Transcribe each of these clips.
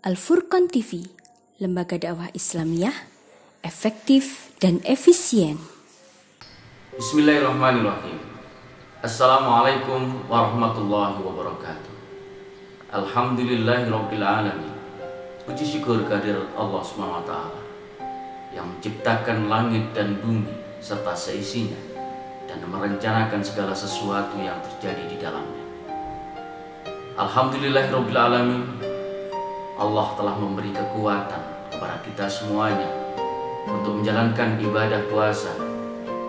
Al-Furqan TV, lembaga dakwah Islamiyah, efektif dan efisien. Bismillahirrahmanirrahim. Assalamualaikum warahmatullahi wabarakatuh. Alhamdulillahirabbil alamin. Puji syukur kehadirat Allah SWT yang menciptakan langit dan bumi serta seisinya dan merencanakan segala sesuatu yang terjadi di dalamnya. Alhamdulillahirabbil alamin. Allah telah memberi kekuatan kepada kita semuanya untuk menjalankan ibadah puasa,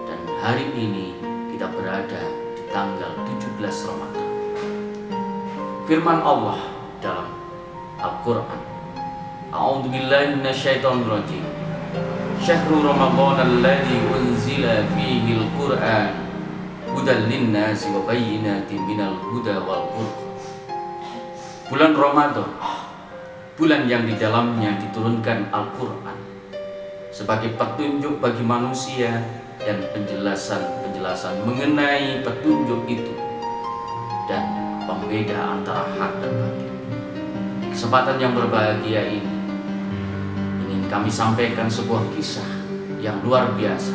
dan hari ini kita berada di tanggal 17 Ramadan. Firman Allah dalam Al-Quran, A'udzu billahi minasyaitonir rajim. Syahrul Ramadan alladzi unzila fihi al-Qur'an hudan lin-nasi wa bayyinatin minal huda wal furqan. Bulan Ramadan, bulan yang di dalamnya diturunkan Al-Quran sebagai petunjuk bagi manusia dan penjelasan mengenai petunjuk itu dan pembeda antara hak dan batil. Di kesempatan yang berbahagia ini ingin kami sampaikan sebuah kisah yang luar biasa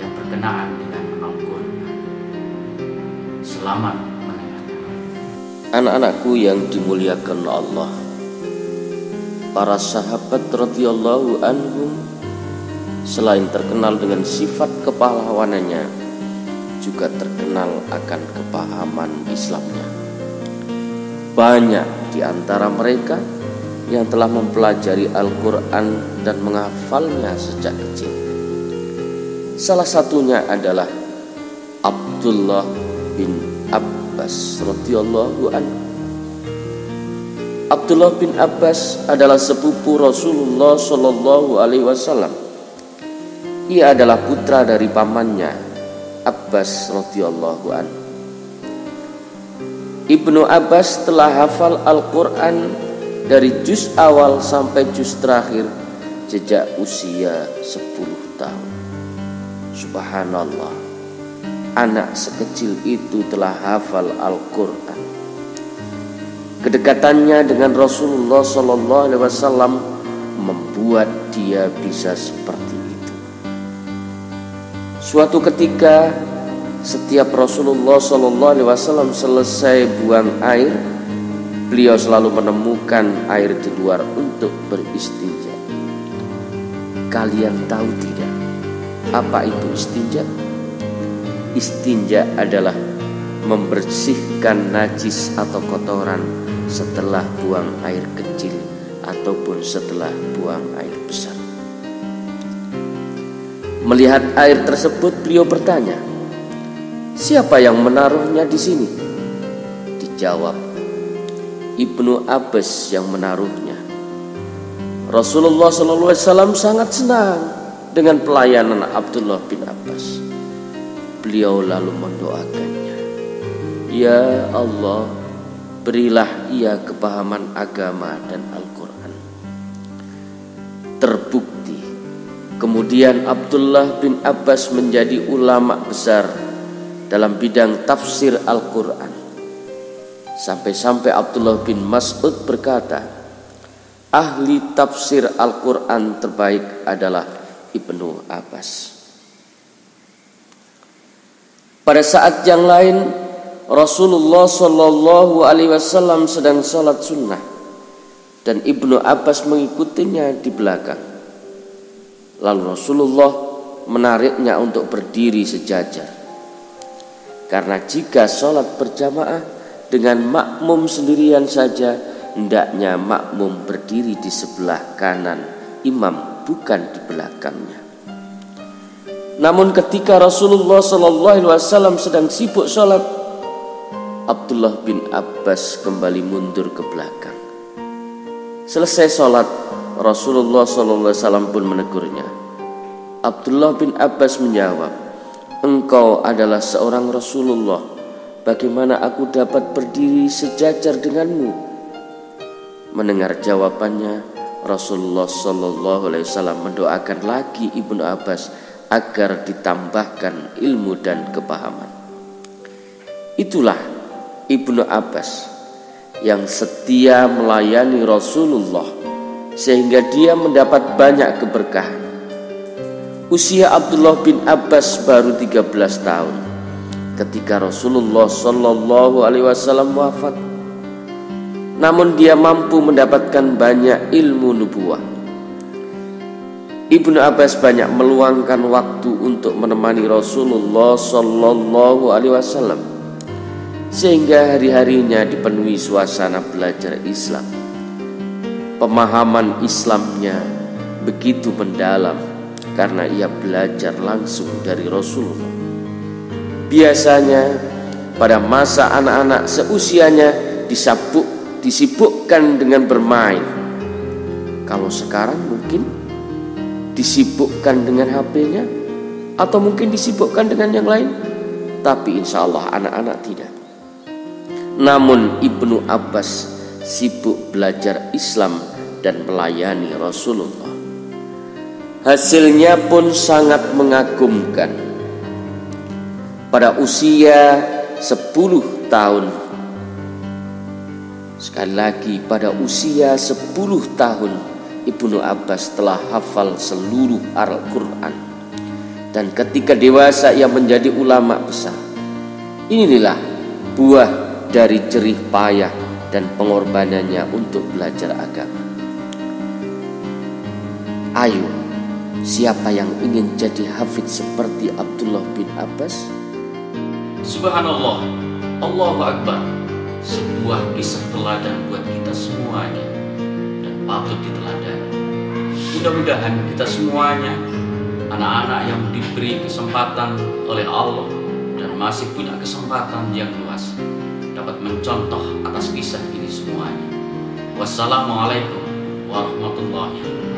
yang berkenaan dengan Al-Quran. Selamat mendengarkan. Anak-anakku yang dimuliakan Allah, para sahabat radhiyallahu anhum selain terkenal dengan sifat kepahlawanannya, juga terkenal akan kepahaman Islamnya. Banyak di antara mereka yang telah mempelajari Al-Quran dan menghafalnya sejak kecil. Salah satunya adalah Abdullah bin Abbas radhiyallahu anhu. Abdullah bin Abbas adalah sepupu Rasulullah Shallallahu Alaihi Wasallam. Ia adalah putra dari pamannya Abbas radhiyallahu anhu. Ibnu Abbas telah hafal Al-Quran dari juz awal sampai juz terakhir sejak usia 10 tahun. Subhanallah, anak sekecil itu telah hafal Al-Quran. Kedekatannya dengan Rasulullah Sallallahu Alaihi Wasallam membuat dia bisa seperti itu. Suatu ketika, setiap Rasulullah Sallallahu Alaihi Wasallam selesai buang air, beliau selalu menemukan air di luar untuk beristinja. Kalian tahu tidak apa itu istinja? Istinja adalah membersihkan najis atau kotoran setelah buang air kecil ataupun setelah buang air besar. Melihat air tersebut, beliau bertanya, "Siapa yang menaruhnya di sini?" Dijawab, "Ibnu Abbas yang menaruhnya." Rasulullah SAW sangat senang dengan pelayanan Abdullah bin Abbas. Beliau lalu mendoakannya, "Ya Allah, berilah ia kepahaman agama dan Al-Quran." Terbukti, kemudian Abdullah bin Abbas menjadi ulama besar dalam bidang tafsir Al-Quran. Sampai-sampai Abdullah bin Mas'ud berkata, ahli tafsir Al-Quran terbaik adalah Ibnu Abbas. Pada saat yang lain, Rasulullah Shallallahu Alaihi Wasallam sedang sholat sunnah dan Ibnu Abbas mengikutinya di belakang. Lalu Rasulullah menariknya untuk berdiri sejajar, karena jika sholat berjamaah dengan makmum sendirian saja, hendaknya makmum berdiri di sebelah kanan imam, bukan di belakangnya. Namun ketika Rasulullah Shallallahu Alaihi Wasallam sedang sibuk sholat, Abdullah bin Abbas kembali mundur ke belakang. Selesai sholat, Rasulullah SAW pun menegurnya. Abdullah bin Abbas menjawab, "Engkau adalah seorang Rasulullah. Bagaimana aku dapat berdiri sejajar denganmu?" Mendengar jawabannya, Rasulullah SAW mendoakan lagi Ibnu Abbas agar ditambahkan ilmu dan kepahaman. Itulah Ibnu Abbas yang setia melayani Rasulullah sehingga dia mendapat banyak keberkahan. Usia Abdullah bin Abbas baru 13 tahun ketika Rasulullah Shallallahu Alaihi Wasallam wafat. Namun dia mampu mendapatkan banyak ilmu nubuwah. Ibnu Abbas banyak meluangkan waktu untuk menemani Rasulullah Shallallahu Alaihi Wasallam, sehingga hari-harinya dipenuhi suasana belajar Islam. Pemahaman Islamnya begitu mendalam karena ia belajar langsung dari Rasulullah. Biasanya pada masa anak-anak seusianya disibukkan dengan bermain. Kalau sekarang mungkin disibukkan dengan HP-nya, atau mungkin disibukkan dengan yang lain. Tapi insya Allah anak-anak tidak. Namun Ibnu Abbas sibuk belajar Islam dan melayani Rasulullah. Hasilnya pun sangat mengagumkan. Pada usia 10 tahun, sekali lagi pada usia 10 tahun, Ibnu Abbas telah hafal seluruh Al-Quran. Dan ketika dewasa ia menjadi ulama besar. Inilah buah dari jerih payah dan pengorbanannya untuk belajar agama. Ayo, siapa yang ingin jadi hafidz seperti Abdullah bin Abbas? Subhanallah, Allahu Akbar. Sebuah kisah teladan buat kita semuanya dan patut diteladani. Mudah-mudahan kita semuanya, anak-anak yang diberi kesempatan oleh Allah dan masih punya kesempatan yang luas, dapat mencontoh atas kisah ini semuanya. Wassalamualaikum warahmatullahi wabarakatuh.